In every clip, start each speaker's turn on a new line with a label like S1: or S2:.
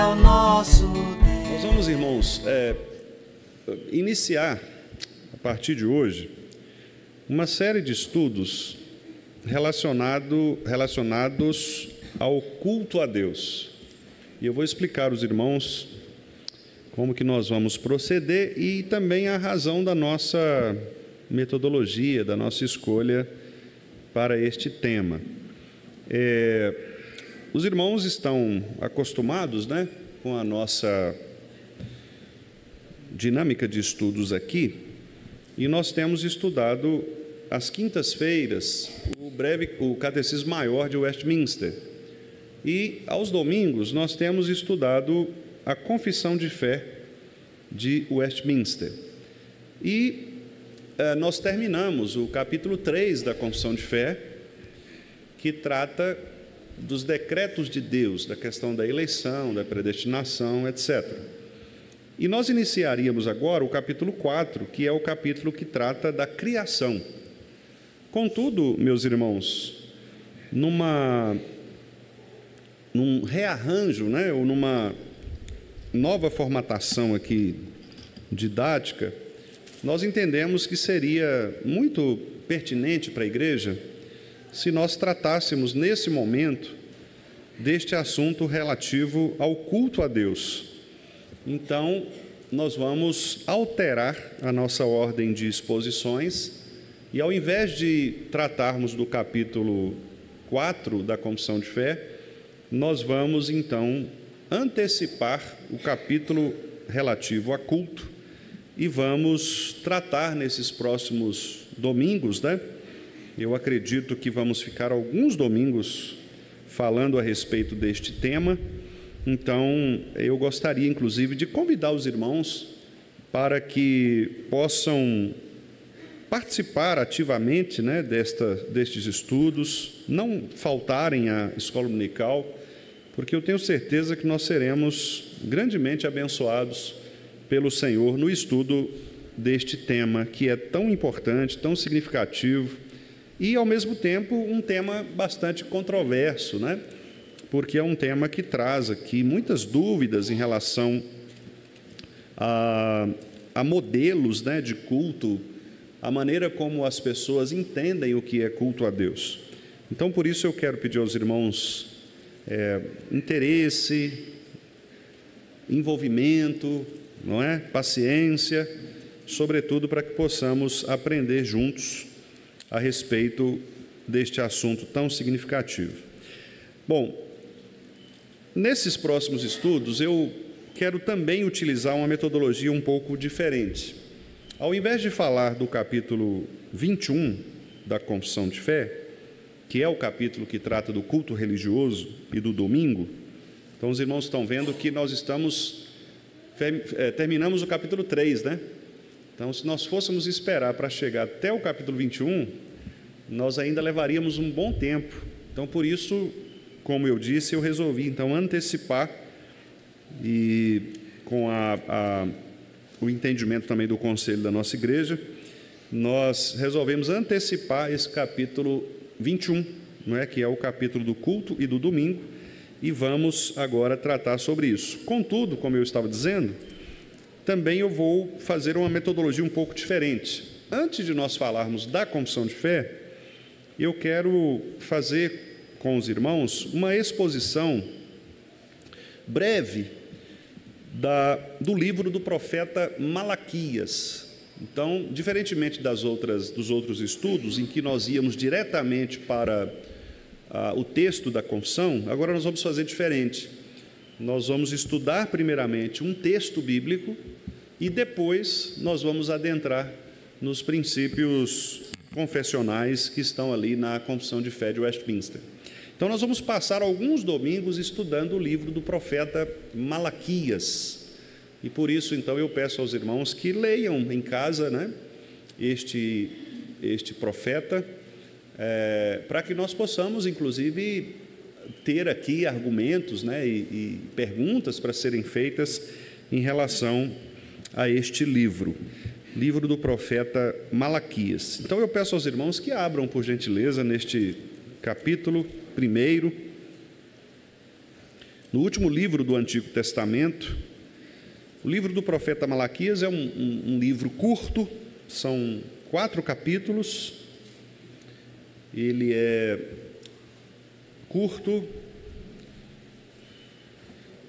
S1: o nosso Deus.
S2: Nós vamos, irmãos, iniciar, a partir de hoje, uma série de estudos relacionados ao culto a Deus. E eu vou explicar aos irmãos como que nós vamos proceder e também a razão da nossa metodologia, da nossa escolha para este tema. Os irmãos estão acostumados, né, com a nossa dinâmica de estudos aqui, e nós temos estudado às quintas-feiras o Catecismo Maior de Westminster, e aos domingos nós temos estudado a Confissão de Fé de Westminster. E nós terminamos o capítulo 3 da Confissão de Fé, que trata dos decretos de Deus, da questão da eleição, da predestinação, etc. E nós iniciaríamos agora o capítulo 4, que é o capítulo que trata da criação. Contudo, meus irmãos, num rearranjo, né, ou numa nova formatação aqui didática, nós entendemos que seria muito pertinente para a igreja se nós tratássemos nesse momento deste assunto relativo ao culto a Deus. Então, nós vamos alterar a nossa ordem de exposições e, ao invés de tratarmos do capítulo 4 da Confissão de Fé, nós vamos, então, antecipar o capítulo relativo a culto e vamos tratar nesses próximos domingos, né? Eu acredito que vamos ficar alguns domingos falando a respeito deste tema. Então, eu gostaria, inclusive, de convidar os irmãos para que possam participar ativamente, né, destes estudos, não faltarem à escola dominical, porque eu tenho certeza que nós seremos grandemente abençoados pelo Senhor no estudo deste tema, que é tão importante, tão significativo e, ao mesmo tempo, um tema bastante controverso, né? Porque é um tema que traz aqui muitas dúvidas em relação a modelos, né, de culto, a maneira como as pessoas entendem o que é culto a Deus. Então, por isso, eu quero pedir aos irmãos interesse, envolvimento, não é? Paciência, sobretudo para que possamos aprender juntos a respeito deste assunto tão significativo. Bom, nesses próximos estudos, eu quero também utilizar uma metodologia um pouco diferente. Ao invés de falar do capítulo 21 da Confissão de Fé, que é o capítulo que trata do culto religioso e do domingo, então os irmãos estão vendo que nós terminamos o capítulo 3, né? Então, se nós fôssemos esperar para chegar até o capítulo 21, nós ainda levaríamos um bom tempo. Então, por isso, como eu disse, eu resolvi, então, antecipar e com o entendimento também do conselho da nossa igreja, nós resolvemos antecipar esse capítulo 21, não é? Que é o capítulo do culto e do domingo, e vamos agora tratar sobre isso. Contudo, como eu estava dizendo, também eu vou fazer uma metodologia um pouco diferente. Antes de nós falarmos da confissão de fé, eu quero fazer com os irmãos uma exposição breve do livro do profeta Malaquias. Então, diferentemente dos outros estudos, em que nós íamos diretamente para o texto da confissão, agora nós vamos fazer diferente. Nós vamos estudar primeiramente um texto bíblico e depois nós vamos adentrar nos princípios confessionais que estão ali na Confissão de Fé de Westminster. Então, nós vamos passar alguns domingos estudando o livro do profeta Malaquias. E por isso, então, eu peço aos irmãos que leiam em casa, né, este profeta, para que nós possamos, inclusive, ter aqui argumentos, né, e perguntas para serem feitas em relação a este livro do profeta Malaquias. Então, eu peço aos irmãos que abram, por gentileza, neste capítulo 1 no último livro do Antigo Testamento. O livro do profeta Malaquias é um livro curto, são 4 capítulos, ele é curto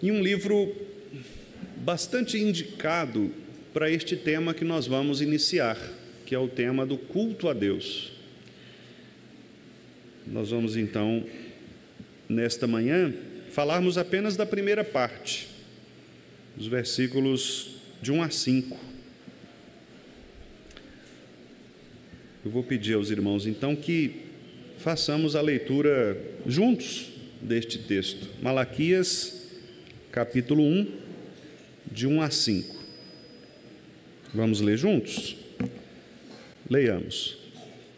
S2: e um livro bastante indicado para este tema que nós vamos iniciar, que é o tema do culto a Deus. Nós vamos então, nesta manhã, falarmos apenas da primeira parte, os versículos de 1 a 5. Eu vou pedir aos irmãos então que façamos a leitura juntos deste texto. Malaquias, capítulo 1, de 1 a 5. Vamos ler juntos? Leiamos.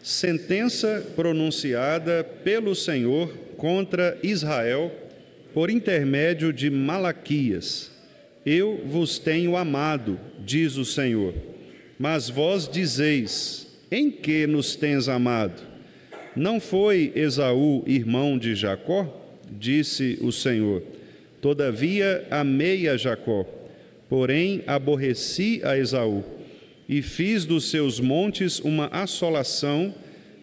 S2: Sentença pronunciada pelo Senhor contra Israel por intermédio de Malaquias. Eu vos tenho amado, diz o Senhor. Mas vós dizeis: em que nos tens amado? Não foi Esaú irmão de Jacó? Disse o Senhor. Todavia amei a Jacó, porém aborreci a Esaú, e fiz dos seus montes uma assolação,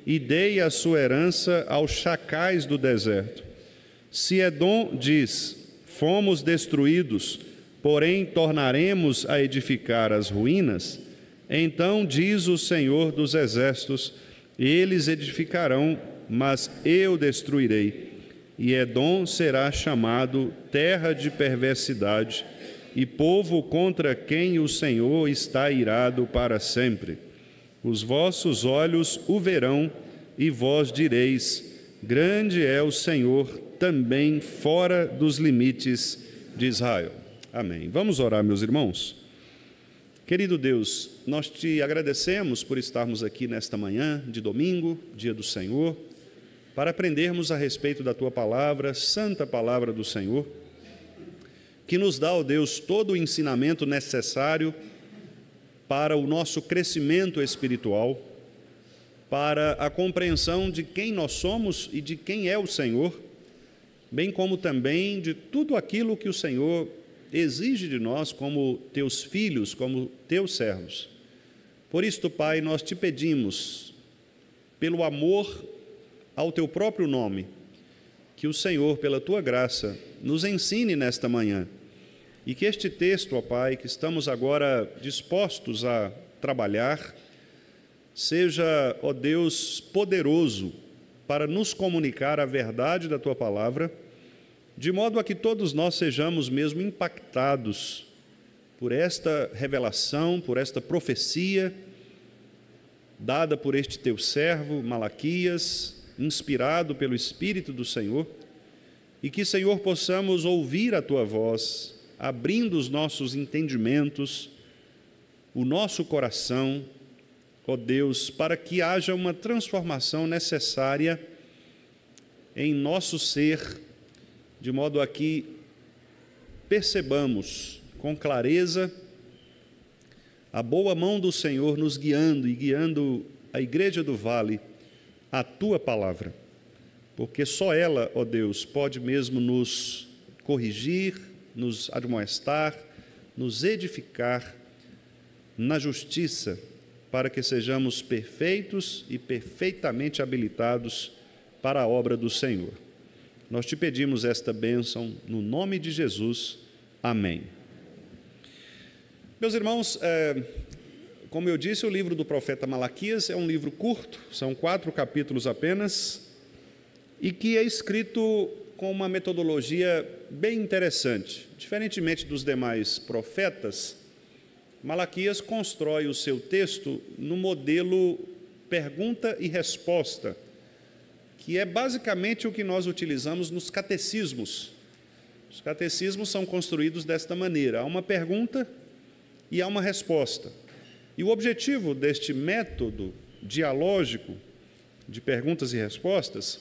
S2: e dei a sua herança aos chacais do deserto. Se Edom diz: fomos destruídos, porém tornaremos a edificar as ruínas, então diz o Senhor dos Exércitos: eles edificarão, mas eu destruirei. E Edom será chamado terra de perversidade, e povo contra quem o Senhor está irado para sempre. Os vossos olhos o verão, e vós direis: grande é o Senhor, também fora dos limites de Israel. Amém. Vamos orar, meus irmãos. Querido Deus, nós te agradecemos por estarmos aqui nesta manhã de domingo, dia do Senhor, para aprendermos a respeito da Tua palavra, santa palavra do Senhor, que nos dá, ó Deus, todo o ensinamento necessário para o nosso crescimento espiritual, para a compreensão de quem nós somos e de quem é o Senhor, bem como também de tudo aquilo que o Senhor exige de nós como Teus filhos, como Teus servos. Por isto, Pai, nós te pedimos, pelo amor ao Teu próprio nome, que o Senhor, pela Tua graça, nos ensine nesta manhã, e que este texto, ó Pai, que estamos agora dispostos a trabalhar, seja, ó Deus, poderoso para nos comunicar a verdade da Tua palavra, de modo a que todos nós sejamos mesmo impactados por esta revelação, por esta profecia dada por este Teu servo, Malaquias, inspirado pelo Espírito do Senhor, e que, Senhor, possamos ouvir a Tua voz, abrindo os nossos entendimentos, o nosso coração, ó Deus, para que haja uma transformação necessária em nosso ser, de modo a que percebamos com clareza a boa mão do Senhor nos guiando e guiando a Igreja do Vale, a Tua palavra, porque só ela, ó Deus, pode mesmo nos corrigir, nos admoestar, nos edificar na justiça, para que sejamos perfeitos e perfeitamente habilitados para a obra do Senhor. Nós te pedimos esta bênção no nome de Jesus. Amém. Meus irmãos, como eu disse, o livro do profeta Malaquias é um livro curto, são 4 capítulos apenas, e que é escrito com uma metodologia bem interessante. Diferentemente dos demais profetas, Malaquias constrói o seu texto no modelo pergunta e resposta, que é basicamente o que nós utilizamos nos catecismos. Os catecismos são construídos desta maneira: há uma pergunta e há uma resposta. E o objetivo deste método dialógico de perguntas e respostas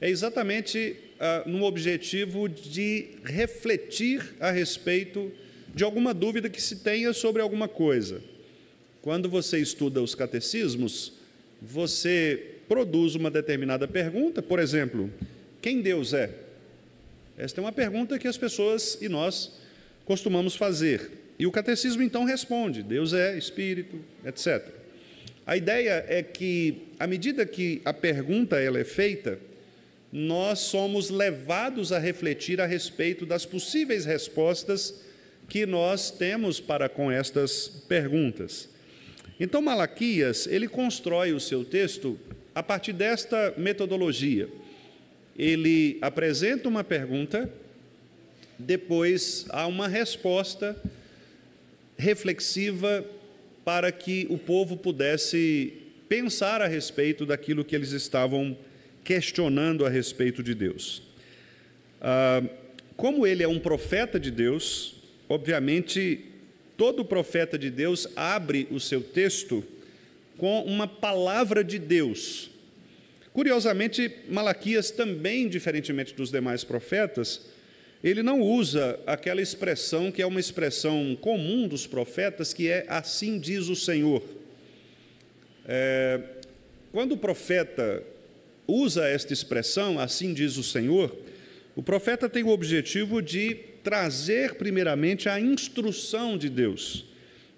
S2: é exatamente no objetivo de refletir a respeito de alguma dúvida que se tenha sobre alguma coisa. Quando você estuda os catecismos, você produz uma determinada pergunta, por exemplo, quem Deus é? Esta é uma pergunta que as pessoas e nós costumamos fazer. E o catecismo então responde: Deus é Espírito, etc. A ideia é que, à medida que a pergunta ela é feita, nós somos levados a refletir a respeito das possíveis respostas que nós temos para com estas perguntas. Então, Malaquias, ele constrói o seu texto a partir desta metodologia. Ele apresenta uma pergunta, depois há uma resposta reflexiva para que o povo pudesse pensar a respeito daquilo que eles estavam questionando a respeito de Deus. Como ele é um profeta de Deus, obviamente, todo profeta de Deus abre o seu texto com uma palavra de Deus. Curiosamente, Malaquias também, diferentemente dos demais profetas, ele não usa aquela expressão que é uma expressão comum dos profetas, que é assim diz o Senhor. Quando o profeta usa esta expressão, assim diz o Senhor, o profeta tem o objetivo de trazer primeiramente a instrução de Deus.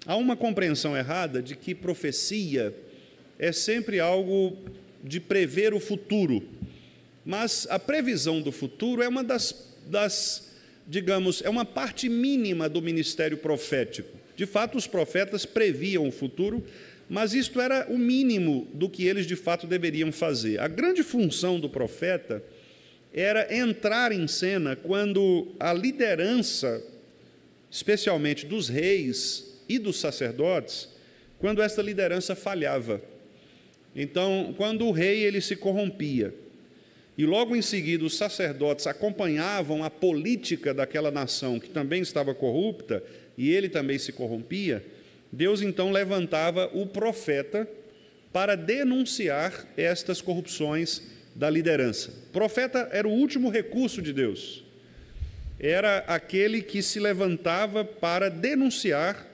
S2: Há uma compreensão errada de que profecia é sempre algo de prever o futuro, mas a previsão do futuro é uma digamos, é uma parte mínima do ministério profético. De fato, os profetas previam o futuro, mas isto era o mínimo do que eles de fato deveriam fazer. A grande função do profeta era entrar em cena quando a liderança, especialmente dos reis e dos sacerdotes, quando esta liderança falhava. Então, quando o rei ele se corrompia, e logo em seguida os sacerdotes acompanhavam a política daquela nação que também estava corrupta, e ele também se corrompia, Deus então levantava o profeta para denunciar estas corrupções da liderança. O profeta era o último recurso de Deus. Era aquele que se levantava para denunciar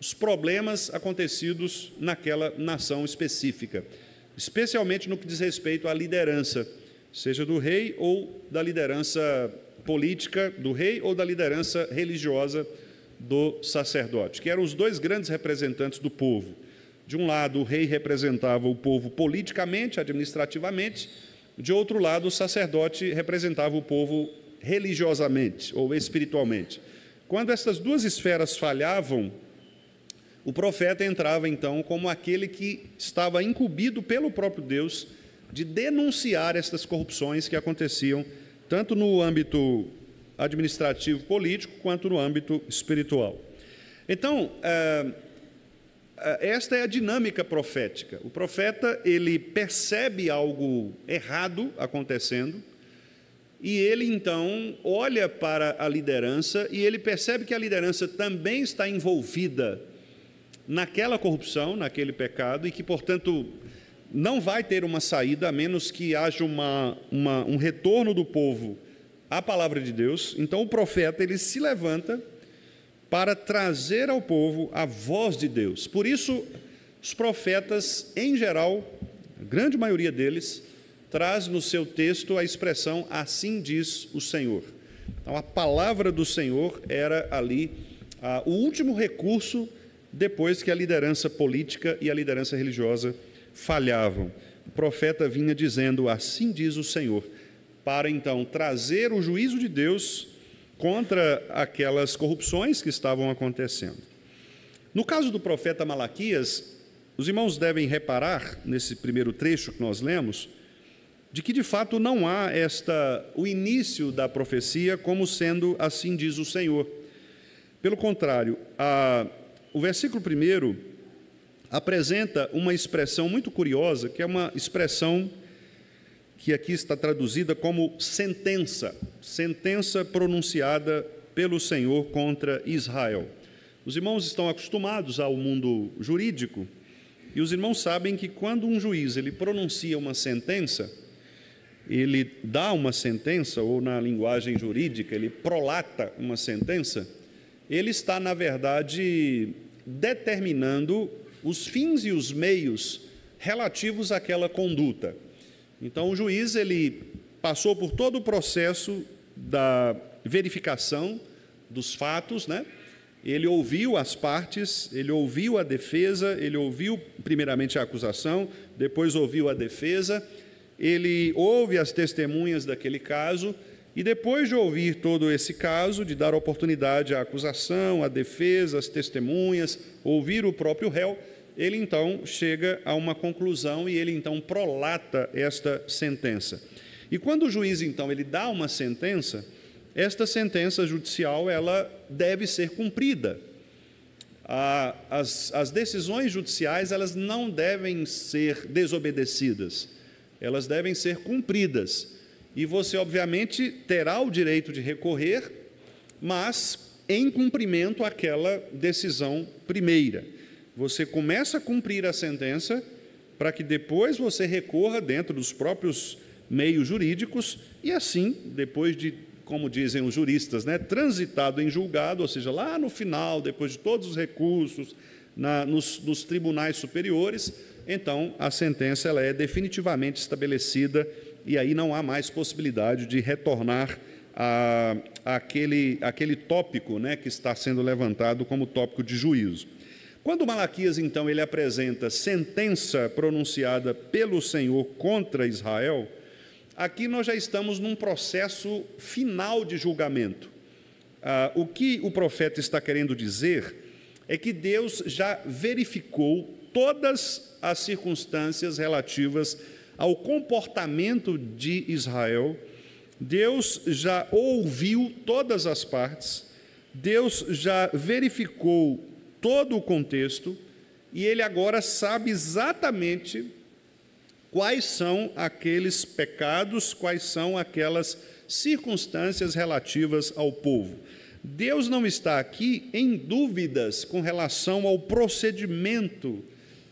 S2: os problemas acontecidos naquela nação específica, especialmente no que diz respeito à liderança, seja do rei ou da liderança política do rei ou da liderança religiosa do sacerdote, que eram os dois grandes representantes do povo. De um lado, o rei representava o povo politicamente, administrativamente; de outro lado, o sacerdote representava o povo religiosamente ou espiritualmente. Quando essas duas esferas falhavam, o profeta entrava então como aquele que estava incumbido pelo próprio Deus de denunciar estas corrupções que aconteciam tanto no âmbito administrativo político quanto no âmbito espiritual. Então, esta é a dinâmica profética. O profeta, ele percebe algo errado acontecendo e ele então olha para a liderança e ele percebe que a liderança também está envolvida naquela corrupção, naquele pecado, e que, portanto, não vai ter uma saída a menos que haja um retorno do povo à palavra de Deus. Então o profeta ele se levanta para trazer ao povo a voz de Deus. Por isso, os profetas, em geral, a grande maioria deles, traz no seu texto a expressão assim diz o Senhor. Então a palavra do Senhor era ali o último recurso depois que a liderança política e a liderança religiosa falhavam. O profeta vinha dizendo assim diz o Senhor, para então trazer o juízo de Deus contra aquelas corrupções que estavam acontecendo. No caso do profeta Malaquias, os irmãos devem reparar, nesse primeiro trecho que nós lemos, de que de fato não há o início da profecia como sendo assim diz o Senhor. Pelo contrário, o versículo 1 apresenta uma expressão muito curiosa, que é uma expressão que aqui está traduzida como sentença pronunciada pelo Senhor contra Israel. Os irmãos estão acostumados ao mundo jurídico e os irmãos sabem que quando um juiz ele pronuncia uma sentença, ele dá uma sentença, ou na linguagem jurídica, ele prolata uma sentença, ele está, na verdade, determinando os fins e os meios relativos àquela conduta. Então, o juiz ele passou por todo o processo da verificação dos fatos, né? Ele ouviu as partes, ele ouviu a defesa, ele ouviu primeiramente a acusação, depois ouviu a defesa, ele ouve as testemunhas daquele caso, e depois de ouvir todo esse caso, de dar oportunidade à acusação, à defesa, às testemunhas, ouvir o próprio réu, ele então chega a uma conclusão e ele então prolata esta sentença. E quando o juiz então ele dá uma sentença, esta sentença judicial ela deve ser cumprida. As decisões judiciais elas não devem ser desobedecidas, elas devem ser cumpridas. E você, obviamente, terá o direito de recorrer, mas em cumprimento àquela decisão primeira. Você começa a cumprir a sentença para que depois você recorra dentro dos próprios meios jurídicos e assim, depois de, como dizem os juristas, né, transitado em julgado, ou seja, lá no final, depois de todos os recursos, nos tribunais superiores, então a sentença ela é definitivamente estabelecida e aí não há mais possibilidade de retornar àquele tópico, né, que está sendo levantado como tópico de juízo. Quando Malaquias, então, ele apresenta sentença pronunciada pelo Senhor contra Israel, aqui nós já estamos num processo final de julgamento. O que o profeta está querendo dizer é que Deus já verificou todas as circunstâncias relativas ao comportamento de Israel, Deus já ouviu todas as partes, Deus já verificou todo o contexto e ele agora sabe exatamente quais são aqueles pecados, quais são aquelas circunstâncias relativas ao povo. Deus não está aqui em dúvidas com relação ao procedimento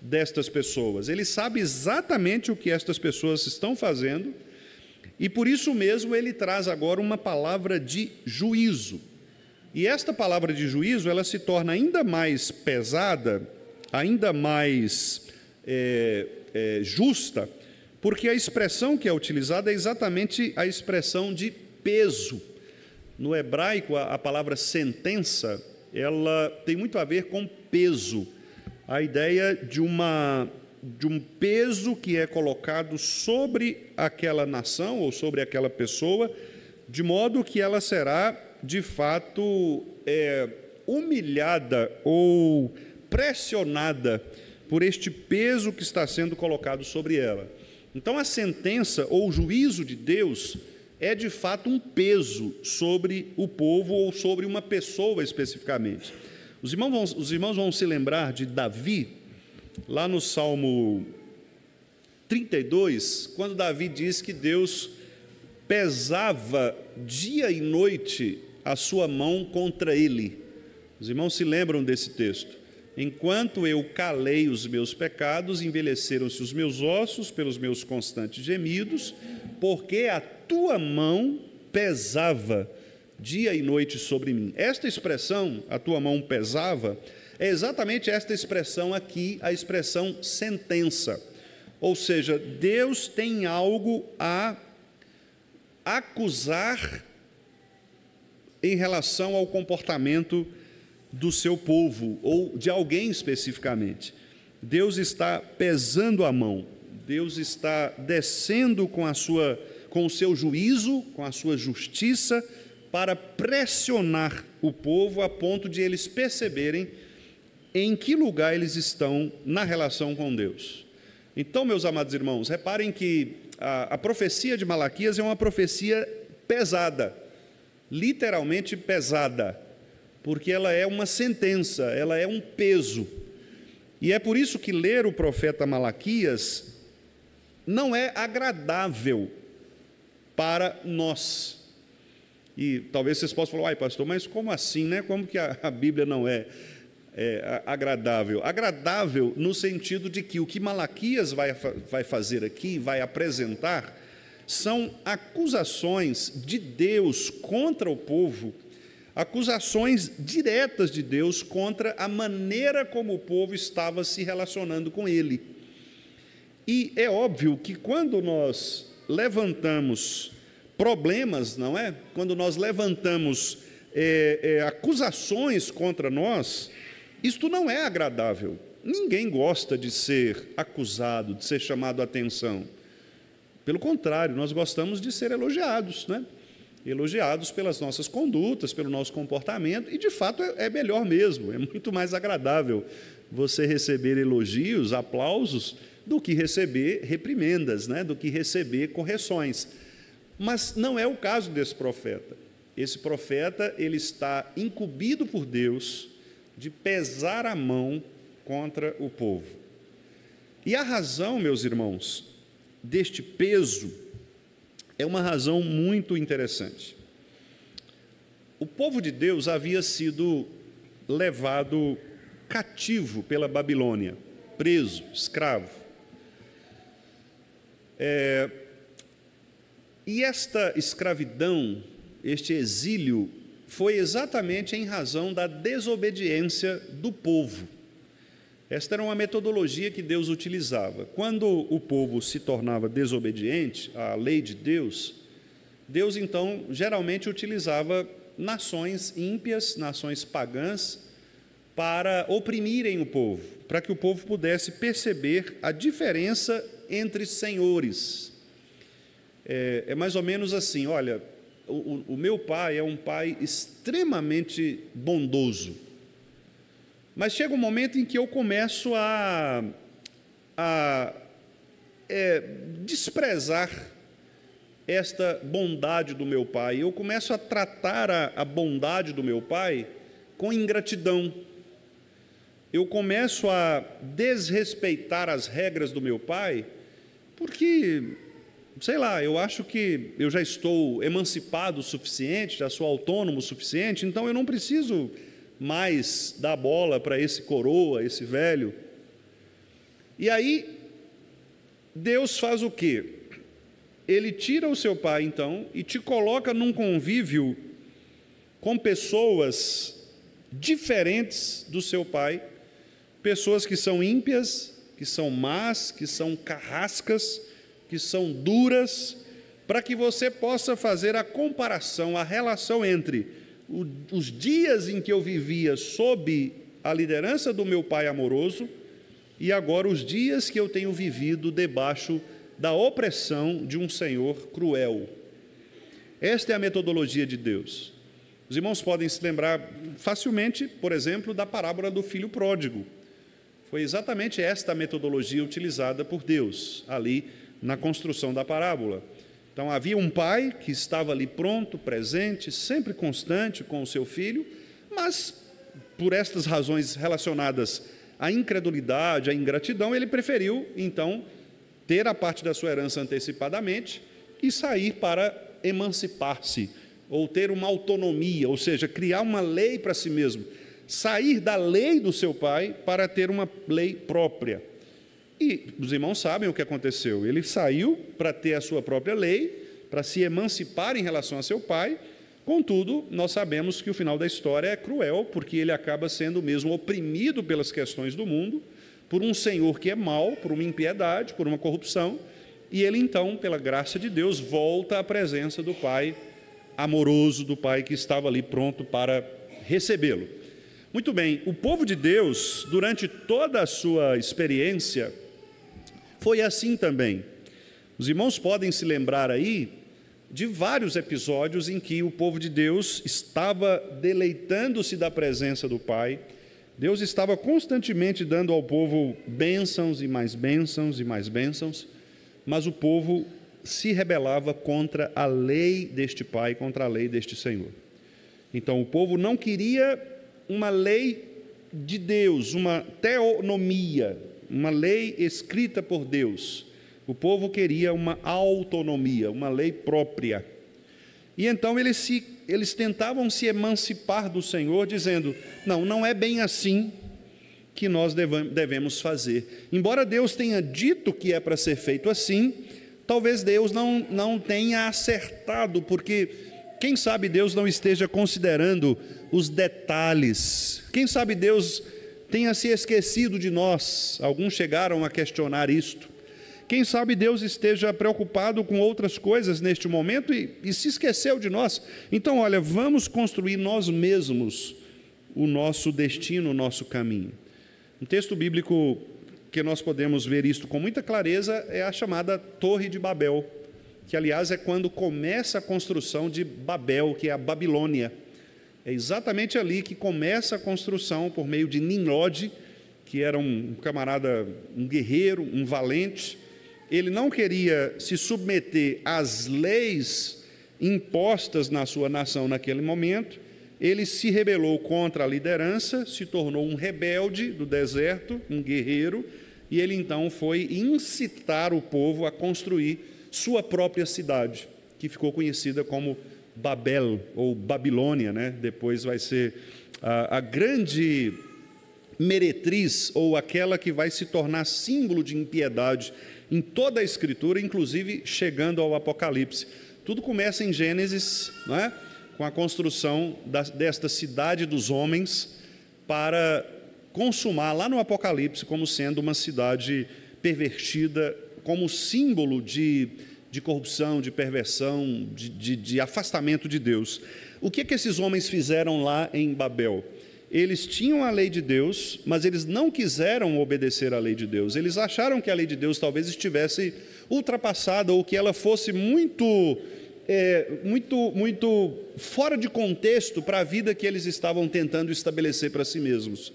S2: destas pessoas. Ele sabe exatamente o que estas pessoas estão fazendo e por isso mesmo ele traz agora uma palavra de juízo. E esta palavra de juízo ela se torna ainda mais pesada, ainda mais justa, porque a expressão que é utilizada é exatamente a expressão de peso. No hebraico, a palavra sentença, ela tem muito a ver com peso. A ideia de um peso que é colocado sobre aquela nação ou sobre aquela pessoa, de modo que ela será, de fato, humilhada ou pressionada por este peso que está sendo colocado sobre ela. Então, a sentença ou o juízo de Deus é, de fato, um peso sobre o povo ou sobre uma pessoa especificamente. Os irmãos vão se lembrar de Davi, lá no Salmo 32, quando Davi diz que Deus pesava dia e noite a sua mão contra ele. Os irmãos se lembram desse texto? Enquanto eu calei os meus pecados, envelheceram-se os meus ossos pelos meus constantes gemidos, porque a tua mão pesava dia e noite sobre mim. Esta expressão, a tua mão pesava, é exatamente esta expressão aqui, a expressão sentença. Ou seja, Deus tem algo a acusar em relação ao comportamento do seu povo, ou de alguém especificamente. Deus está pesando a mão, Deus está descendo com o seu juízo, com a sua justiça, para pressionar o povo a ponto de eles perceberem em que lugar eles estão na relação com Deus. Então, meus amados irmãos, reparem que a profecia de Malaquias é uma profecia pesada, literalmente pesada, porque ela é uma sentença, ela é um peso. E é por isso que ler o profeta Malaquias não é agradável para nós. E talvez vocês possam falar, pastor, mas como assim, né? Como que a Bíblia não é agradável? Agradável no sentido de que o que Malaquias vai fazer aqui, vai apresentar, são acusações de Deus contra o povo, acusações diretas de Deus contra a maneira como o povo estava se relacionando com ele. E é óbvio que quando nós levantamos problemas, não é? Quando nós levantamos acusações contra nós, isto não é agradável. Ninguém gosta de ser acusado, de ser chamado a atenção. Pelo contrário, nós gostamos de ser elogiados, né? Elogiados pelas nossas condutas, pelo nosso comportamento, e de fato é melhor mesmo, é muito mais agradável você receber elogios, aplausos, do que receber reprimendas, né? Do que receber correções. Mas não é o caso desse profeta. Esse profeta, ele está incumbido por Deus de pesar a mão contra o povo. E a razão, meus irmãos, deste peso é uma razão muito interessante. O povo de Deus havia sido levado cativo pela Babilônia, preso, escravo. E esta escravidão, este exílio, foi exatamente em razão da desobediência do povo. Esta era uma metodologia que Deus utilizava. Quando o povo se tornava desobediente à lei de Deus, Deus então geralmente utilizava nações ímpias, nações pagãs, para oprimirem o povo, para que o povo pudesse perceber a diferença entre senhores. É mais ou menos assim, olha, o meu pai é um pai extremamente bondoso, mas chega um momento em que eu começo a desprezar esta bondade do meu pai. Eu começo a tratar a bondade do meu pai com ingratidão. Eu começo a desrespeitar as regras do meu pai, porque, sei lá, eu acho que eu já estou emancipado o suficiente, já sou autônomo o suficiente, então eu não preciso mais dar bola para esse coroa, esse velho. E aí, Deus faz o quê? Ele tira o seu pai, então, e te coloca num convívio com pessoas diferentes do seu pai, pessoas que são ímpias, que são más, que são carrascas, que são duras, para que você possa fazer a comparação, a relação entre os dias em que eu vivia sob a liderança do meu pai amoroso e agora os dias que eu tenho vivido debaixo da opressão de um Senhor cruel. Esta é a metodologia de Deus. Os irmãos podem se lembrar facilmente, por exemplo, da parábola do filho pródigo. Foi exatamente esta a metodologia utilizada por Deus ali na construção da parábola. Então, havia um pai que estava ali pronto, presente, sempre constante com o seu filho, mas, por estas razões relacionadas à incredulidade, à ingratidão, ele preferiu, então, ter a parte da sua herança antecipadamente e sair para emancipar-se, ou ter uma autonomia, ou seja, criar uma lei para si mesmo, sair da lei do seu pai para ter uma lei própria. E os irmãos sabem o que aconteceu. Ele saiu para ter a sua própria lei, para se emancipar em relação a seu pai. Contudo, nós sabemos que o final da história é cruel, porque ele acaba sendo mesmo oprimido pelas questões do mundo, por um senhor que é mau, por uma impiedade, por uma corrupção, e ele então, pela graça de Deus, volta à presença do pai amoroso, do pai que estava ali pronto para recebê-lo. Muito bem, o povo de Deus, durante toda a sua experiência, foi assim também. Os irmãos podem se lembrar aí de vários episódios em que o povo de Deus estava deleitando-se da presença do Pai. Deus estava constantemente dando ao povo bênçãos e mais bênçãos e mais bênçãos, mas o povo se rebelava contra a lei deste Pai, contra a lei deste Senhor. Então o povo não queria uma lei de Deus, uma teonomia, uma lei escrita por Deus. O povo queria uma autonomia, uma lei própria. E então eles tentavam se emancipar do Senhor, dizendo, não é bem assim que nós devemos fazer. Embora Deus tenha dito que é para ser feito assim, talvez Deus não tenha acertado, porque quem sabe Deus não esteja considerando os detalhes. Quem sabe Deus tenha se esquecido de nós. Alguns chegaram a questionar isto. Quem sabe Deus esteja preocupado com outras coisas neste momento e se esqueceu de nós. Então, olha, vamos construir nós mesmos o nosso destino, o nosso caminho. Um texto bíblico que nós podemos ver isto com muita clareza é a chamada Torre de Babel, que, aliás, é quando começa a construção de Babel, que é a Babilônia. É exatamente ali que começa a construção por meio de Nimrod, que era um camarada, um guerreiro, um valente. Ele não queria se submeter às leis impostas na sua nação naquele momento. Ele se rebelou contra a liderança, se tornou um rebelde do deserto, um guerreiro, e ele então foi incitar o povo a construir sua própria cidade, que ficou conhecida como Babel, ou Babilônia, né? Depois vai ser a grande meretriz, ou aquela que vai se tornar símbolo de impiedade em toda a Escritura, inclusive chegando ao Apocalipse. Tudo começa em Gênesis, não é? Com a construção desta cidade dos homens, para consumar lá no Apocalipse como sendo uma cidade pervertida, como símbolo de corrupção, de perversão, de afastamento de Deus. O que esses homens fizeram lá em Babel? Eles tinham a lei de Deus, mas eles não quiseram obedecer à lei de Deus. Eles acharam que a lei de Deus talvez estivesse ultrapassada, ou que ela fosse muito fora de contexto para a vida que eles estavam tentando estabelecer para si mesmos.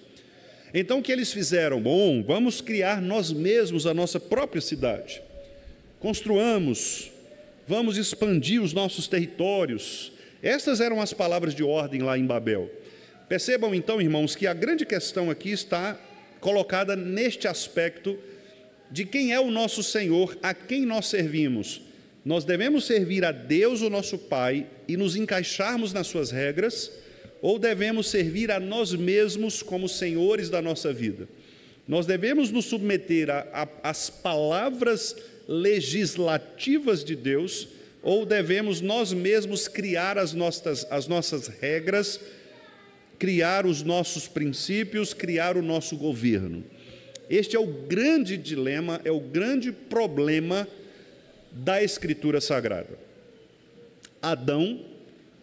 S2: Então, o que eles fizeram? Bom, vamos criar nós mesmos a nossa própria cidade. Construamos, vamos expandir os nossos territórios. Estas eram as palavras de ordem lá em Babel. Percebam então, irmãos, que a grande questão aqui está colocada neste aspecto de quem é o nosso Senhor, a quem nós servimos. Nós devemos servir a Deus, o nosso Pai, e nos encaixarmos nas suas regras, ou devemos servir a nós mesmos como senhores da nossa vida? Nós devemos nos submeter às palavras legislativas de Deus, ou devemos nós mesmos criar as nossas regras, criar os nossos princípios, criar o nosso governo? Este é o grande dilema, é o grande problema da Escritura Sagrada. Adão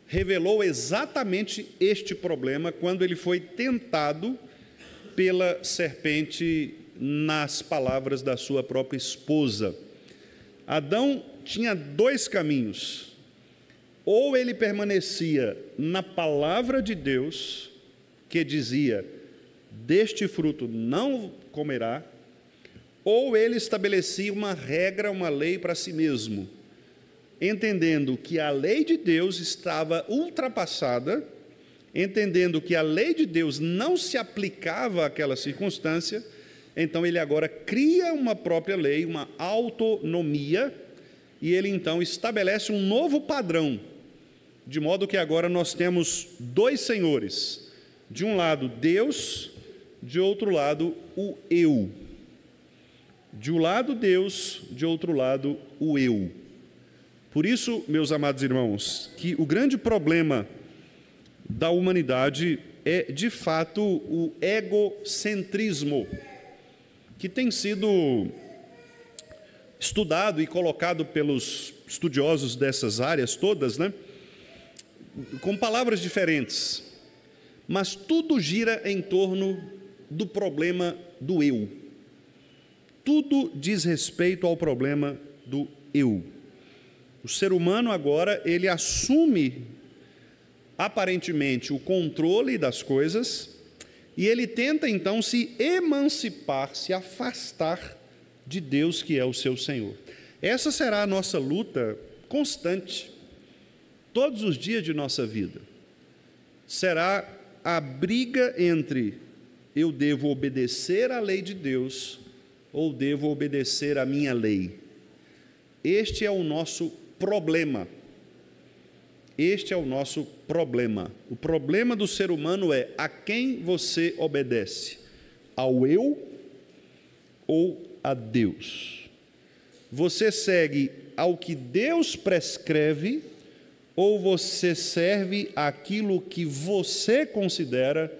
S2: revelou exatamente este problema quando ele foi tentado pela serpente nas palavras da sua própria esposa. Adão tinha dois caminhos: ou ele permanecia na palavra de Deus, que dizia, deste fruto não comerá, ou ele estabelecia uma regra, uma lei para si mesmo, entendendo que a lei de Deus estava ultrapassada, entendendo que a lei de Deus não se aplicava àquela circunstância. Então ele agora cria uma própria lei, uma autonomia, e ele então estabelece um novo padrão, de modo que agora nós temos dois senhores: de um lado Deus, de outro lado o eu. De um lado Deus, de outro lado o eu. Por isso, meus amados irmãos, que o grande problema da humanidade é, de fato, o egocentrismo, que tem sido estudado e colocado pelos estudiosos dessas áreas todas, né, com palavras diferentes, mas tudo gira em torno do problema do eu. Tudo diz respeito ao problema do eu. O ser humano agora, ele assume aparentemente o controle das coisas e ele tenta então se emancipar, se afastar de Deus, que é o seu Senhor. Essa será a nossa luta constante, todos os dias de nossa vida. Será a briga entre eu devo obedecer à lei de Deus ou devo obedecer à minha lei. Este é o nosso problema. Este é o nosso problema. O problema do ser humano é: a quem você obedece? Ao eu ou a Deus? Você segue ao que Deus prescreve ou você serve aquilo que você considera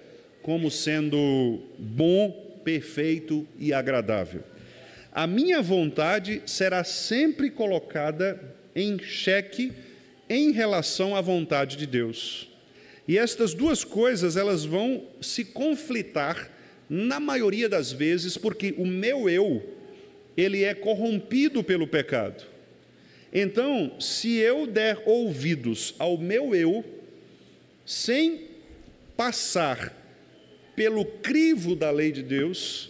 S2: como sendo bom, perfeito e agradável? a minha vontade será sempre colocada em xeque em relação à vontade de Deus. E estas duas coisas, elas vão se conflitar na maioria das vezes, porque o meu eu, ele é corrompido pelo pecado. Então, se eu der ouvidos ao meu eu, sem passar pelo crivo da lei de Deus,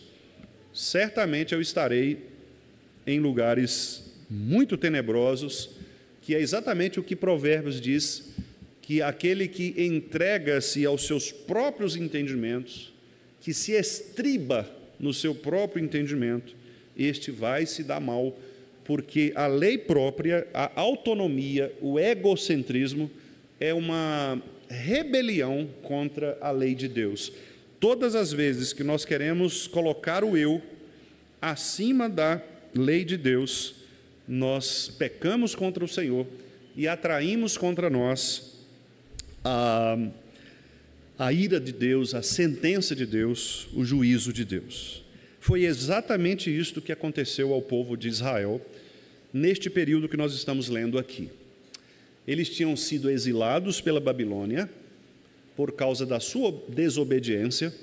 S2: certamente eu estarei em lugares muito tenebrosos, que é exatamente o que Provérbios diz, que aquele que entrega-se aos seus próprios entendimentos, que se estriba no seu próprio entendimento, este vai se dar mal, porque a lei própria, a autonomia, o egocentrismo é uma rebelião contra a lei de Deus. Todas as vezes que nós queremos colocar o eu acima da lei de Deus, nós pecamos contra o Senhor e atraímos contra nós a ira de Deus, a sentença de Deus, o juízo de Deus. Foi exatamente isto que aconteceu ao povo de Israel neste período que nós estamos lendo aqui. Eles tinham sido exilados pela Babilônia por causa da sua desobediência,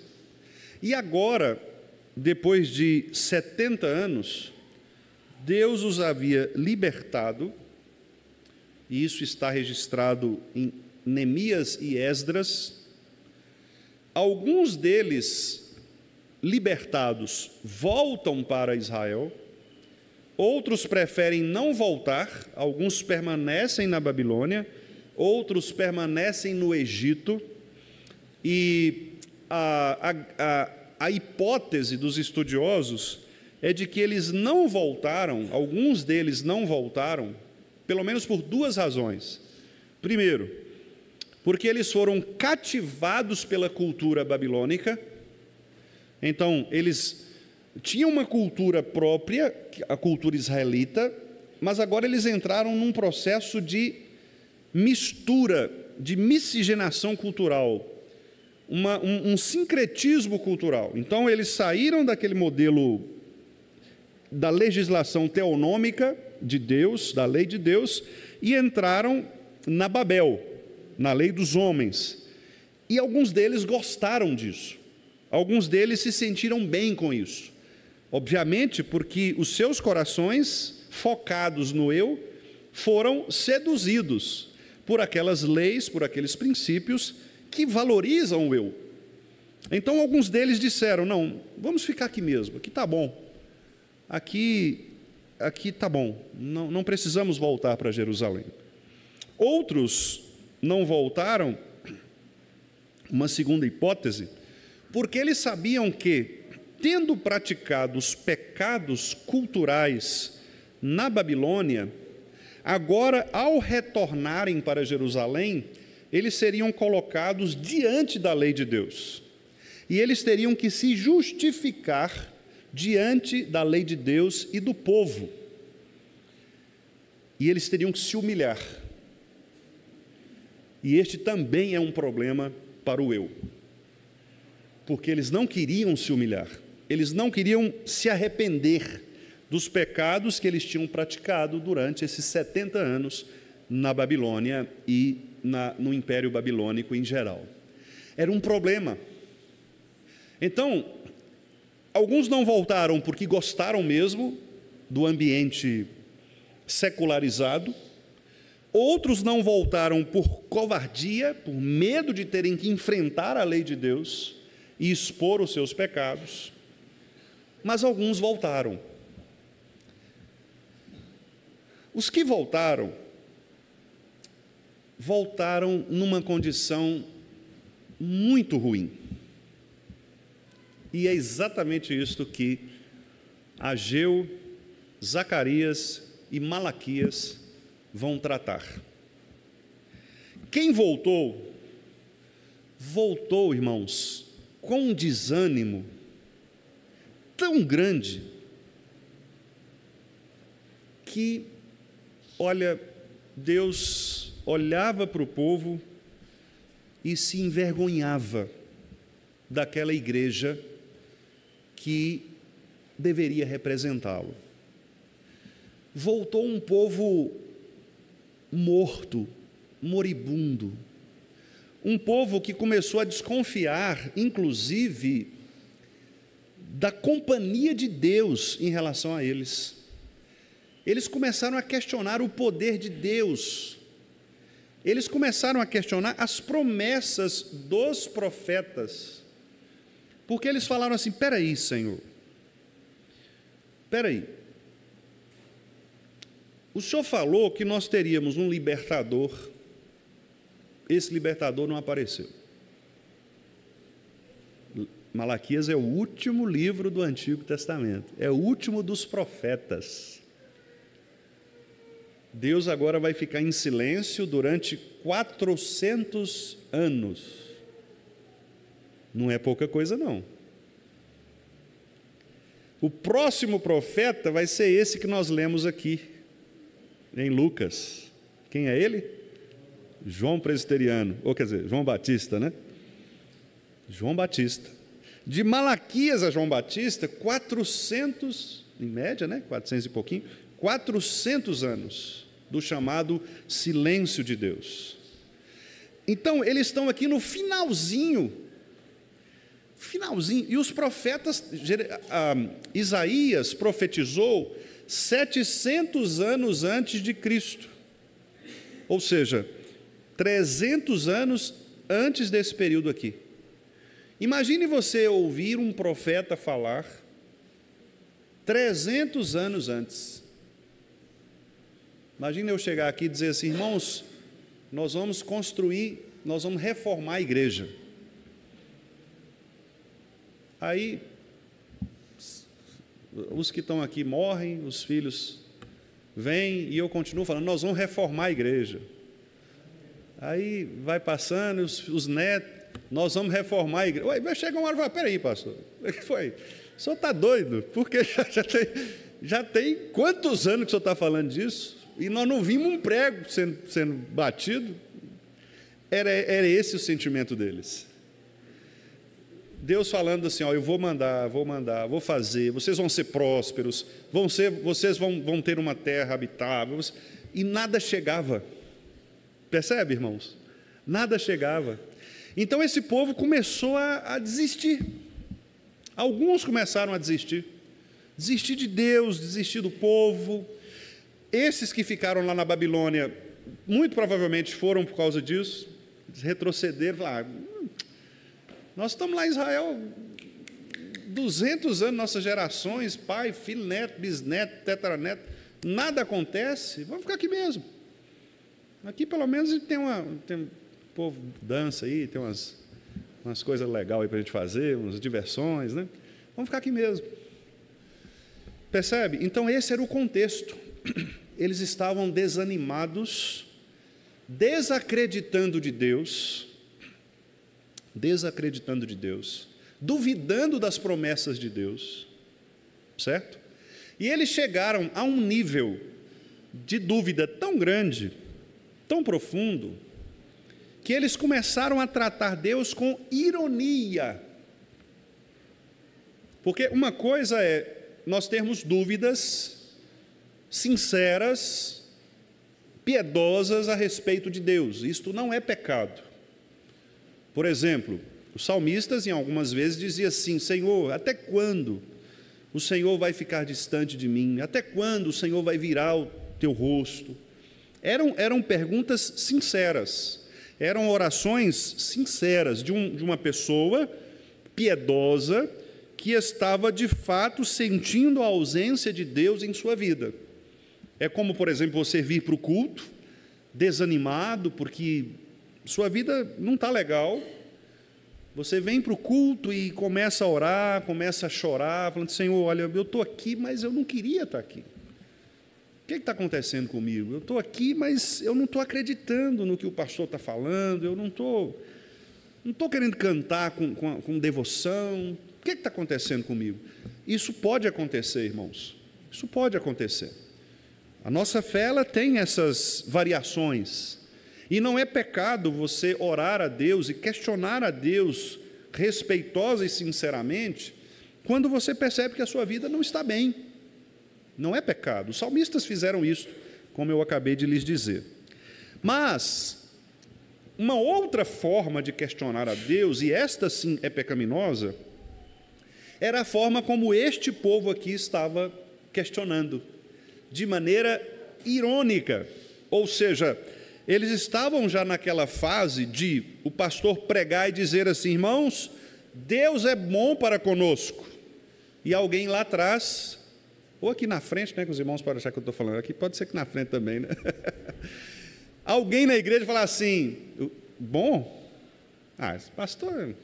S2: e agora, depois de 70 anos, Deus os havia libertado, e isso está registrado em Neemias e Esdras. Alguns deles, libertados, voltam para Israel, outros preferem não voltar, alguns permanecem na Babilônia, outros permanecem no Egito, e a hipótese dos estudiosos é de que eles não voltaram, alguns deles não voltaram, pelo menos por duas razões. Primeiro, porque eles foram cativados pela cultura babilônica. Então, eles tinham uma cultura própria, a cultura israelita, mas agora eles entraram num processo de mistura, de miscigenação cultural, um sincretismo cultural. Então, eles saíram daquele modelo da legislação teonômica de Deus, da lei de Deus, e entraram na Babel, na lei dos homens. E alguns deles gostaram disso. Alguns deles se sentiram bem com isso. Obviamente, porque os seus corações, focados no eu, foram seduzidos por aquelas leis, por aqueles princípios que valorizam o eu. Então, alguns deles disseram: não, vamos ficar aqui mesmo, aqui está bom. Aqui está bom, não precisamos voltar para Jerusalém. Outros não voltaram, uma segunda hipótese, porque eles sabiam que, tendo praticado os pecados culturais na Babilônia, agora, ao retornarem para Jerusalém, eles seriam colocados diante da lei de Deus. E eles teriam que se justificar diante da lei de Deus e do povo. E eles teriam que se humilhar. E este também é um problema para o eu. Porque eles não queriam se humilhar. Eles não queriam se arrepender dos pecados que eles tinham praticado durante esses 70 anos na Babilônia e no Império Babilônico em geral. Era um problema. Então, alguns não voltaram porque gostaram mesmo do ambiente secularizado, outros não voltaram por covardia, por medo de terem que enfrentar a lei de Deus e expor os seus pecados, mas alguns voltaram. Os que voltaram numa condição muito ruim. E é exatamente isto que Ageu, Zacarias e Malaquias vão tratar. Quem voltou, irmãos, com um desânimo tão grande que, olha, Deus olhava para o povo e se envergonhava daquela igreja que deveria representá-lo. Voltou um povo morto, moribundo, um povo que começou a desconfiar, inclusive, da companhia de Deus em relação a eles. Eles começaram a questionar o poder de Deus, eles começaram a questionar as promessas dos profetas, porque eles falaram assim: espera aí, Senhor, espera aí, o Senhor falou que nós teríamos um libertador, esse libertador não apareceu. Malaquias é o último livro do Antigo Testamento, é o último dos profetas. Deus agora vai ficar em silêncio durante 400 anos. Não é pouca coisa, não. O próximo profeta vai ser esse que nós lemos aqui, em Lucas. Quem é ele? João Presbiteriano, ou quer dizer, João Batista, né? João Batista. De Malaquias a João Batista, 400, em média, né? 400 e pouquinho, 400 anos do chamado silêncio de Deus. Então, eles estão aqui no finalzinho, e os profetas, Isaías profetizou 700 anos antes de Cristo, ou seja, 300 anos antes desse período aqui. Imagine você ouvir um profeta falar 300 anos antes. Imagine eu chegar aqui e dizer assim: irmãos, nós vamos reformar a igreja. Aí, os que estão aqui morrem, os filhos vêm, e eu continuo falando: nós vamos reformar a igreja. Aí vai passando, os netos, nós vamos reformar a igreja. Ué, vai chegar uma hora e falar: peraí, pastor, o que foi? O senhor está doido? Porque já tem quantos anos que o senhor está falando disso? E nós não vimos um prego sendo batido. Era esse o sentimento deles. Deus falando assim: ó, eu vou mandar, vou fazer, vocês vão ser prósperos, vocês vão ter uma terra habitável, e nada chegava. Percebe, irmãos? Nada chegava. Então esse povo começou a desistir. Alguns começaram a desistir de Deus, desistir do povo. Esses que ficaram lá na Babilônia, muito provavelmente foram por causa disso, retrocederam, falaram: nós estamos lá em Israel 200 anos, nossas gerações, pai, filho, neto, bisneto, tetraneto, nada acontece, vamos ficar aqui mesmo. Aqui pelo menos tem o povo dança aí, tem umas coisas legais aí para a gente fazer, umas diversões, né? Vamos ficar aqui mesmo. Percebe? Então esse era o contexto. Eles estavam desanimados, desacreditando de Deus, duvidando das promessas de Deus, certo? E eles chegaram a um nível de dúvida tão grande, tão profundo, que eles começaram a tratar Deus com ironia. Porque uma coisa é nós termos dúvidas sinceras, piedosas a respeito de Deus. Isto não é pecado. Por exemplo, os salmistas em algumas vezes diziam assim: Senhor, até quando o Senhor vai ficar distante de mim? Até quando o Senhor vai virar o teu rosto? Eram perguntas sinceras, eram orações sinceras de uma pessoa piedosa que estava de fato sentindo a ausência de Deus em sua vida. É como, por exemplo, você vir para o culto desanimado porque sua vida não está legal. Você vem para o culto e começa a orar, começa a chorar, falando: Senhor, olha, eu estou aqui, mas eu não queria estar aqui. O que está acontecendo comigo? Eu estou aqui, mas eu não estou acreditando no que o pastor está falando, eu não estou querendo cantar com devoção. O que está acontecendo comigo? Isso pode acontecer, irmãos. Isso pode acontecer. A nossa fé, ela tem essas variações. E não é pecado você orar a Deus e questionar a Deus respeitosa e sinceramente quando você percebe que a sua vida não está bem. Não é pecado. Os salmistas fizeram isso, como eu acabei de lhes dizer. Mas uma outra forma de questionar a Deus, e esta sim é pecaminosa, era a forma como este povo aqui estava questionando, de maneira irônica. Ou seja, eles estavam já naquela fase de o pastor pregar e dizer assim: irmãos, Deus é bom para conosco. E alguém lá atrás, ou aqui na frente, né, que os irmãos podem achar que eu estou falando, aqui pode ser que na frente também, né? Alguém na igreja falar assim: bom? Esse pastor,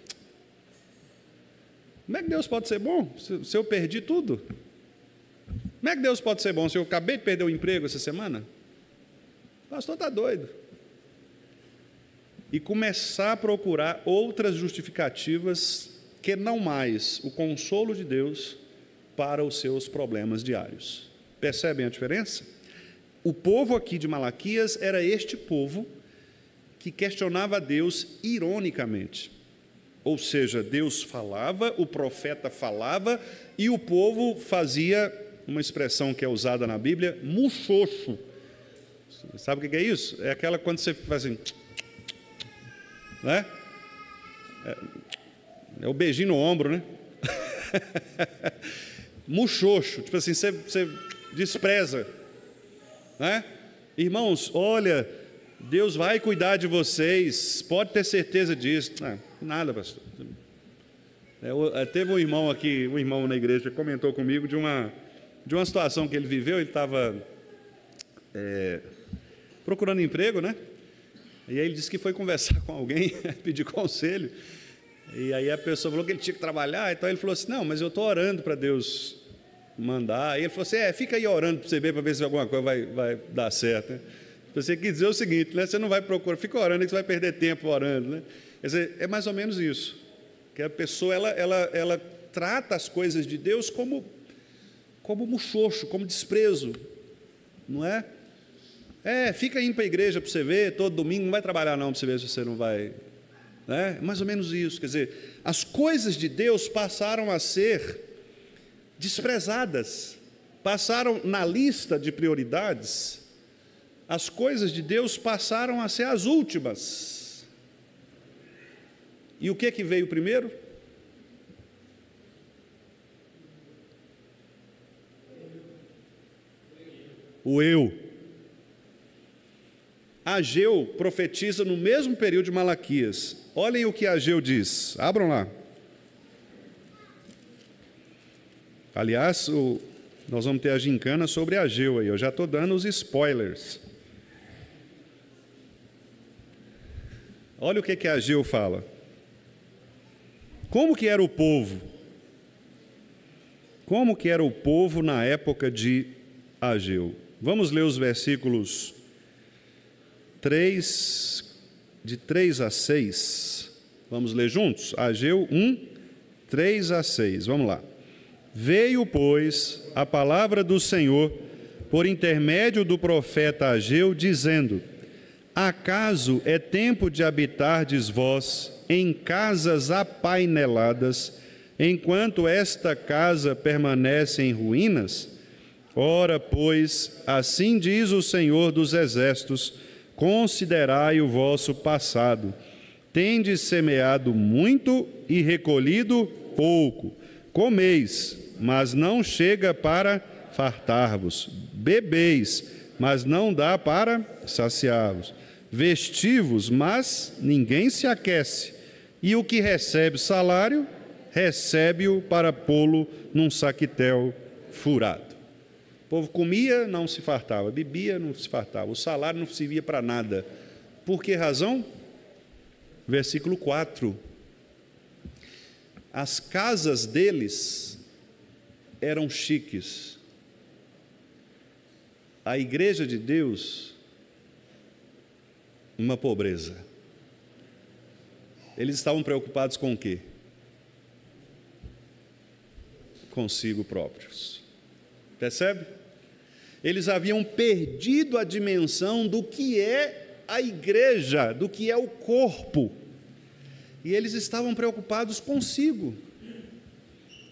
S2: como é que Deus pode ser bom se eu perdi tudo? Como é que Deus pode ser bom se eu acabei de perder o emprego essa semana? O pastor está doido. E começar a procurar outras justificativas que não mais o consolo de Deus para os seus problemas diários. Percebem a diferença? O povo aqui de Malaquias era este povo que questionava a Deus ironicamente. Ou seja, Deus falava, o profeta falava, e o povo fazia, uma expressão que é usada na Bíblia, muxoxo. Sabe o que é isso? É aquela quando você faz assim, né? É o beijinho no ombro, né? Muxoxo, tipo assim, você despreza, né? Irmãos, olha, Deus vai cuidar de vocês, pode ter certeza disso. Nada, pastor. Teve um irmão aqui, um irmão na igreja, que comentou comigo de uma situação que ele viveu. Ele estava procurando emprego, né? E aí ele disse que foi conversar com alguém, pedir conselho, e aí a pessoa falou que ele tinha que trabalhar. Então ele falou assim: não, mas eu estou orando para Deus mandar. Aí ele falou assim: fica aí orando para você ver, para ver se alguma coisa vai dar certo, né? Você quer dizer o seguinte, né? Você não vai procurar, fica orando, que você vai perder tempo orando, né? Quer dizer, é mais ou menos isso, que a pessoa ela trata as coisas de Deus como muxoxo, como desprezo, não é? Fica indo para a igreja para você ver, todo domingo, não vai trabalhar não, para você ver se você não vai, né? É mais ou menos isso, quer dizer, as coisas de Deus passaram a ser desprezadas, passaram na lista de prioridades, as coisas de Deus passaram a ser as últimas. E o que veio primeiro? O eu. Ageu profetiza no mesmo período de Malaquias. Olhem o que Ageu diz. Abram lá. Aliás, nós vamos ter a gincana sobre Ageu aí. Eu já estou dando os spoilers. Olha o que Ageu fala. Como que era o povo? Como que era o povo na época de Ageu? Vamos ler os versículos de 3 a 6. Vamos ler juntos? Ageu 1, 3 a 6. Vamos lá. Veio, pois, a palavra do Senhor por intermédio do profeta Ageu, dizendo: acaso é tempo de habitardes vós em casas apaineladas, enquanto esta casa permanece em ruínas? Ora, pois, assim diz o Senhor dos Exércitos: considerai o vosso passado. Tendes semeado muito e recolhido pouco. Comeis, mas não chega para fartar-vos. Bebeis, mas não dá para saciar-vos. Vestivos, mas ninguém se aquece. E o que recebe salário, recebe-o para pô-lo num saquitel furado. O povo comia, não se fartava, bebia, não se fartava, o salário não servia para nada. Por que razão? Versículo 4. As casas deles eram chiques. A igreja de Deus, uma pobreza. Eles estavam preocupados com o quê? Consigo próprios. Percebe? Eles haviam perdido a dimensão do que é a igreja, do que é o corpo. E eles estavam preocupados consigo.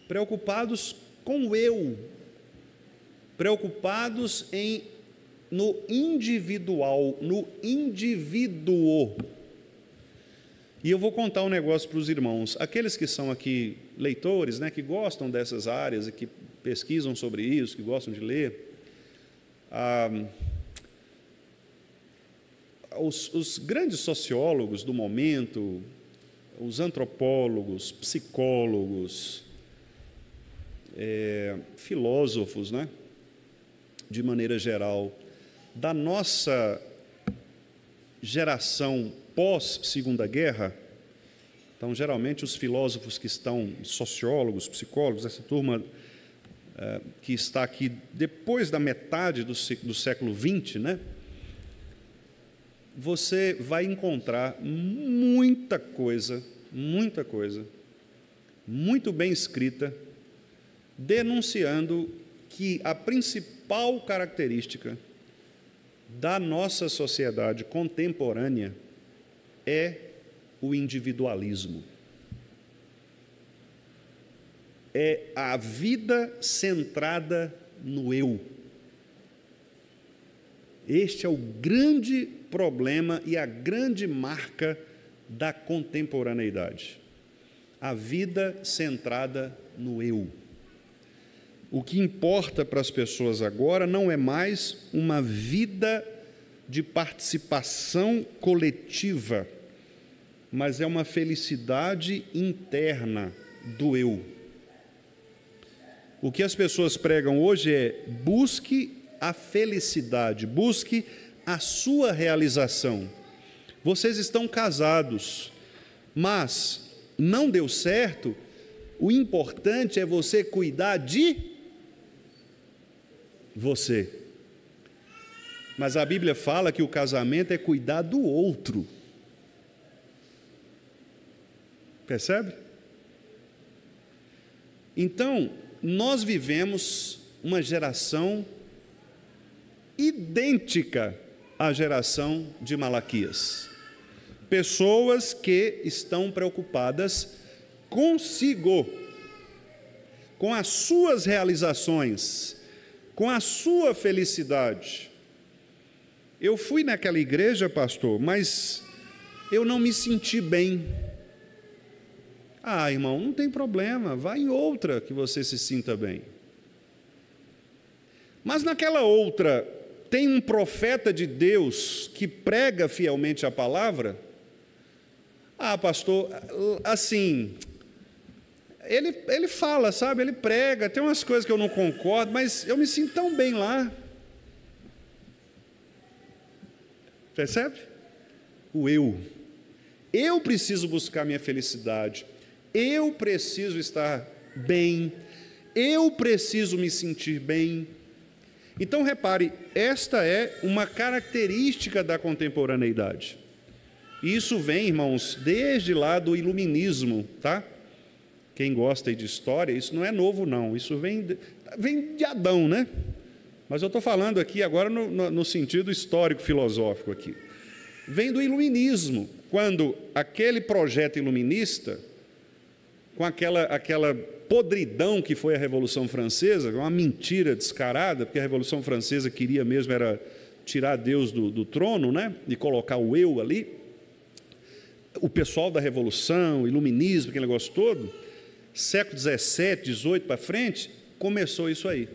S2: preocupados com o eu, preocupados no individual, no indivíduo. E eu vou contar um negócio para os irmãos, aqueles que são aqui leitores, né, que gostam dessas áreas e que pesquisam sobre isso, que gostam de ler. Os grandes sociólogos do momento, os antropólogos, psicólogos, filósofos, né, de maneira geral, da nossa geração pós-Segunda Guerra, então, geralmente, os filósofos que estão, sociólogos, psicólogos, essa turma que está aqui depois da metade do século XX, né, você vai encontrar muita coisa, muito bem escrita, denunciando que a principal característica da nossa sociedade contemporânea é o individualismo. É a vida centrada no eu. Este é o grande problema e a grande marca da contemporaneidade. A vida centrada no eu. O que importa para as pessoas agora não é mais uma vida de participação coletiva, mas é uma felicidade interna do eu. O que as pessoas pregam hoje é: busque a felicidade, busque a sua realização. Vocês estão casados, mas não deu certo, o importante é você cuidar de você. Mas a Bíblia fala que o casamento é cuidar do outro. Percebe? Então, nós vivemos uma geração idêntica à geração de Malaquias. Pessoas que estão preocupadas consigo, com as suas realizações, com a sua felicidade. Eu fui naquela igreja, pastor, mas eu não me senti bem. Ah, irmão, não tem problema, vá em outra que você se sinta bem. Mas naquela outra, tem um profeta de Deus que prega fielmente a palavra? Ah, pastor, assim, ele fala, sabe, ele prega, tem umas coisas que eu não concordo, mas eu me sinto tão bem lá. Percebe? O eu. Eu preciso buscar minha felicidade. Eu preciso estar bem, eu preciso me sentir bem. Então, repare, esta é uma característica da contemporaneidade. Isso vem, irmãos, desde lá do iluminismo, tá? Quem gosta aí de história, isso não é novo, não. Isso vem de Adão, né? Mas eu estou falando aqui agora no sentido histórico-filosófico aqui. Vem do iluminismo, quando aquele projeto iluminista, com aquela podridão que foi a Revolução Francesa, uma mentira descarada, porque a Revolução Francesa queria mesmo era tirar Deus do trono, né? E colocar o eu ali. O pessoal da Revolução, o iluminismo, aquele negócio todo, século XVII, XVIII para frente, começou isso aí.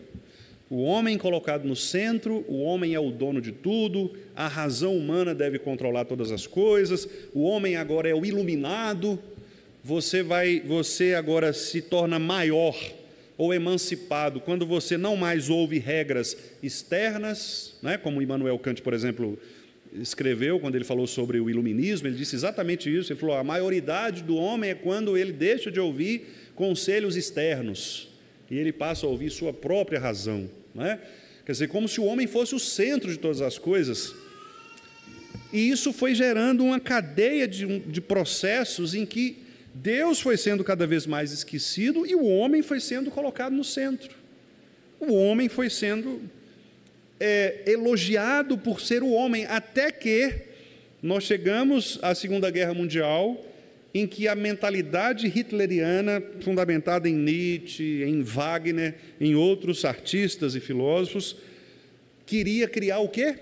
S2: O homem colocado no centro, o homem é o dono de tudo, a razão humana deve controlar todas as coisas, o homem agora é o iluminado. Você agora se torna maior ou emancipado quando você não mais ouve regras externas, né? Como Immanuel Kant, por exemplo, escreveu quando ele falou sobre o iluminismo. Ele disse exatamente isso. Ele falou: a maioridade do homem é quando ele deixa de ouvir conselhos externos e ele passa a ouvir sua própria razão, né? Quer dizer, como se o homem fosse o centro de todas as coisas. E isso foi gerando uma cadeia de processos em que Deus foi sendo cada vez mais esquecido e o homem foi sendo colocado no centro. O homem foi sendo elogiado por ser o homem, até que nós chegamos à Segunda Guerra Mundial em que a mentalidade hitleriana, fundamentada em Nietzsche, em Wagner, em outros artistas e filósofos, queria criar o quê?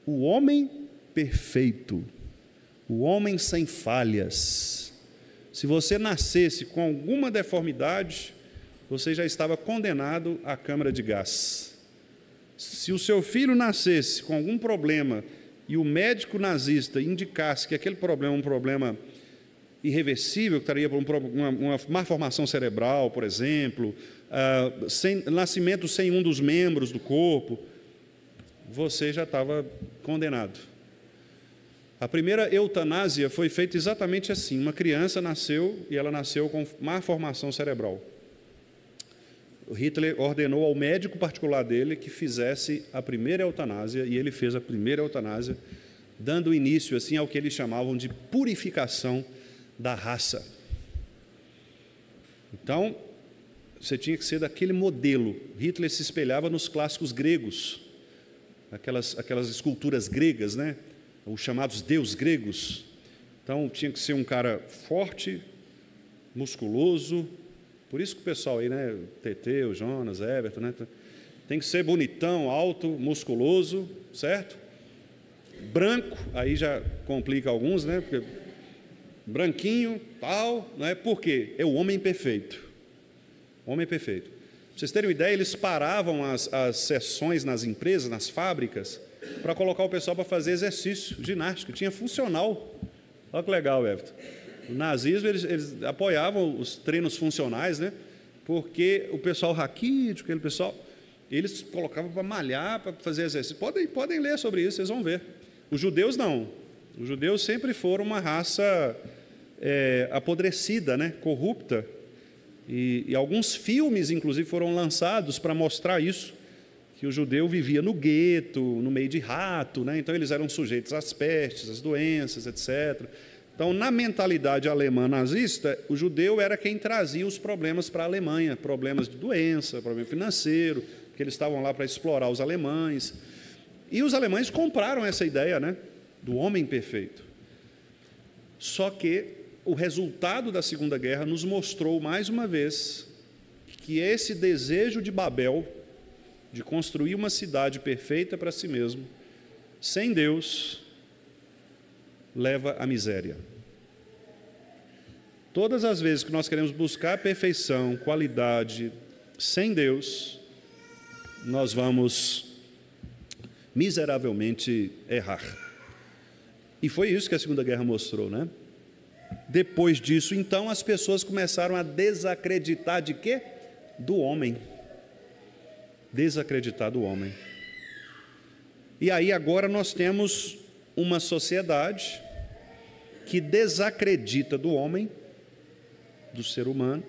S2: O homem perfeito, o homem sem falhas. Se você nascesse com alguma deformidade, você já estava condenado à câmara de gás. Se o seu filho nascesse com algum problema e o médico nazista indicasse que aquele problema é um problema irreversível, que estaria por uma má formação cerebral, por exemplo, nascimento sem um dos membros do corpo, você já estava condenado. A primeira eutanásia foi feita exatamente assim. Uma criança nasceu e ela nasceu com má formação cerebral. O Hitler ordenou ao médico particular dele que fizesse a primeira eutanásia, e ele fez a primeira eutanásia, dando início assim ao que eles chamavam de purificação da raça. Então, você tinha que ser daquele modelo. Hitler se espelhava nos clássicos gregos, aquelas esculturas gregas, né? Os chamados deuses gregos. Então, tinha que ser um cara forte, musculoso. Por isso que o pessoal aí, né? TT, o Jonas, Everton, né? Tem que ser bonitão, alto, musculoso, certo? Branco, aí já complica alguns, né? Porque branquinho, tal, né? Por quê? É o homem perfeito. Homem perfeito. Para vocês terem uma ideia, eles paravam as sessões nas empresas, nas fábricas, para colocar o pessoal para fazer exercício, ginástica. Tinha funcional. Olha que legal, Everton. O nazismo, eles apoiavam os treinos funcionais, né? Porque o pessoal raquítico, aquele pessoal, eles colocavam para malhar, para fazer exercício. Podem ler sobre isso, vocês vão ver. Os judeus não. Os judeus sempre foram uma raça apodrecida, né? Corrupta. E alguns filmes, inclusive, foram lançados para mostrar isso, que o judeu vivia no gueto, no meio de rato, né? Então eles eram sujeitos às pestes, às doenças, etc. Então, na mentalidade alemã nazista, o judeu era quem trazia os problemas para a Alemanha, problemas de doença, problema financeiro, porque eles estavam lá para explorar os alemães. E os alemães compraram essa ideia, né, do homem perfeito. Só que o resultado da Segunda Guerra nos mostrou, mais uma vez, que esse desejo de Babel, de construir uma cidade perfeita para si mesmo, sem Deus, leva à miséria. Todas as vezes que nós queremos buscar perfeição, qualidade, sem Deus, nós vamos miseravelmente errar. E foi isso que a Segunda Guerra mostrou, né? Depois disso, então, as pessoas começaram a desacreditar de quê? Do homem. Desacreditar do homem. E aí agora nós temos uma sociedade que desacredita do homem, do ser humano.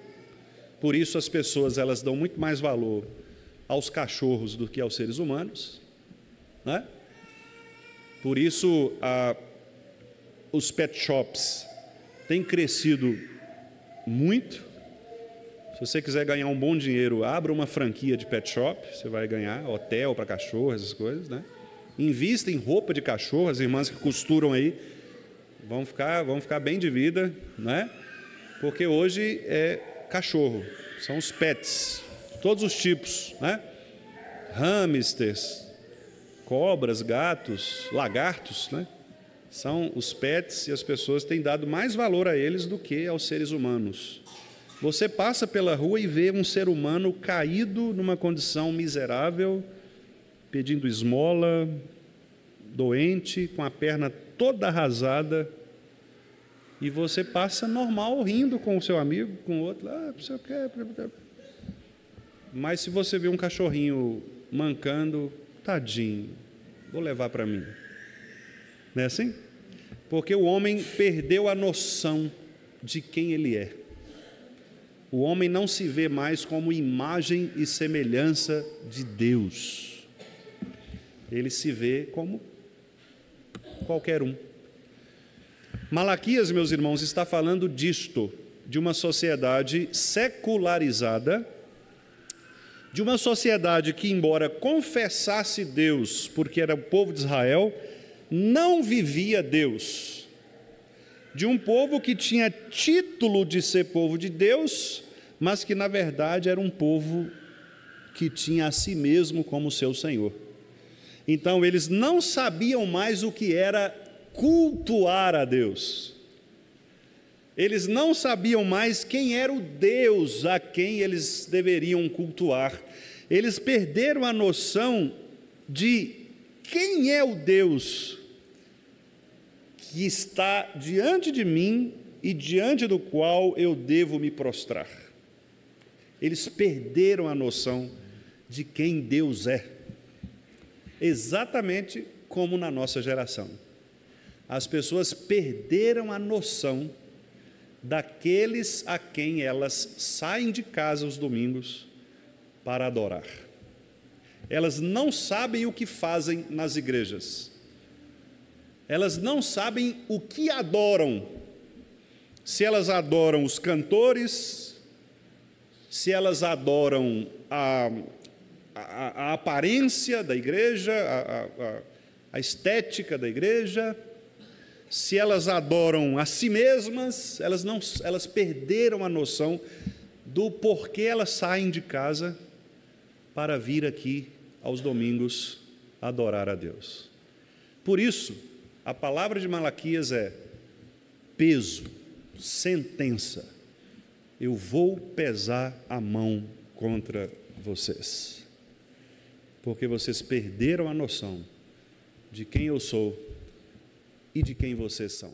S2: Por isso as pessoas elas dão muito mais valor aos cachorros do que aos seres humanos, né? Por isso os pet shops têm crescido muito. Se você quiser ganhar um bom dinheiro, abra uma franquia de pet shop, você vai ganhar hotel para cachorro, essas coisas, né? Invista em roupa de cachorro, as irmãs que costuram aí vão ficar bem de vida, né? Porque hoje é cachorro, são os pets, todos os tipos, né? Hamsters, cobras, gatos, lagartos, né? São os pets e as pessoas têm dado mais valor a eles do que aos seres humanos. Você passa pela rua e vê um ser humano caído numa condição miserável, pedindo esmola, doente, com a perna toda arrasada, e você passa normal, rindo com o seu amigo, com o outro, você quer... Mas se você vê um cachorrinho mancando, tadinho, vou levar para mim. Não é assim? Porque o homem perdeu a noção de quem ele é. O homem não se vê mais como imagem e semelhança de Deus. Ele se vê como qualquer um. Malaquias, meus irmãos, está falando disto, de uma sociedade secularizada, de uma sociedade que, embora confessasse Deus, porque era o povo de Israel, não vivia Deus. de um povo que tinha título de ser povo de Deus, mas que na verdade era um povo que tinha a si mesmo como seu Senhor. Então eles não sabiam mais o que era cultuar a Deus. Eles não sabiam mais quem era o Deus a quem eles deveriam cultuar. Eles perderam a noção de quem é o Deus que está diante de mim e diante do qual eu devo me prostrar. Eles perderam a noção de quem Deus é, exatamente como na nossa geração. As pessoas perderam a noção daqueles a quem elas saem de casa aos domingos para adorar. Elas não sabem o que fazem nas igrejas. Elas não sabem o que adoram. Se elas adoram os cantores, se elas adoram a aparência da igreja, a estética da igreja, se elas adoram a si mesmas, elas perderam a noção do porquê elas saem de casa para vir aqui aos domingos adorar a Deus. Por isso, a palavra de Malaquias é peso, sentença. Eu vou pesar a mão contra vocês, porque vocês perderam a noção de quem eu sou e de quem vocês são.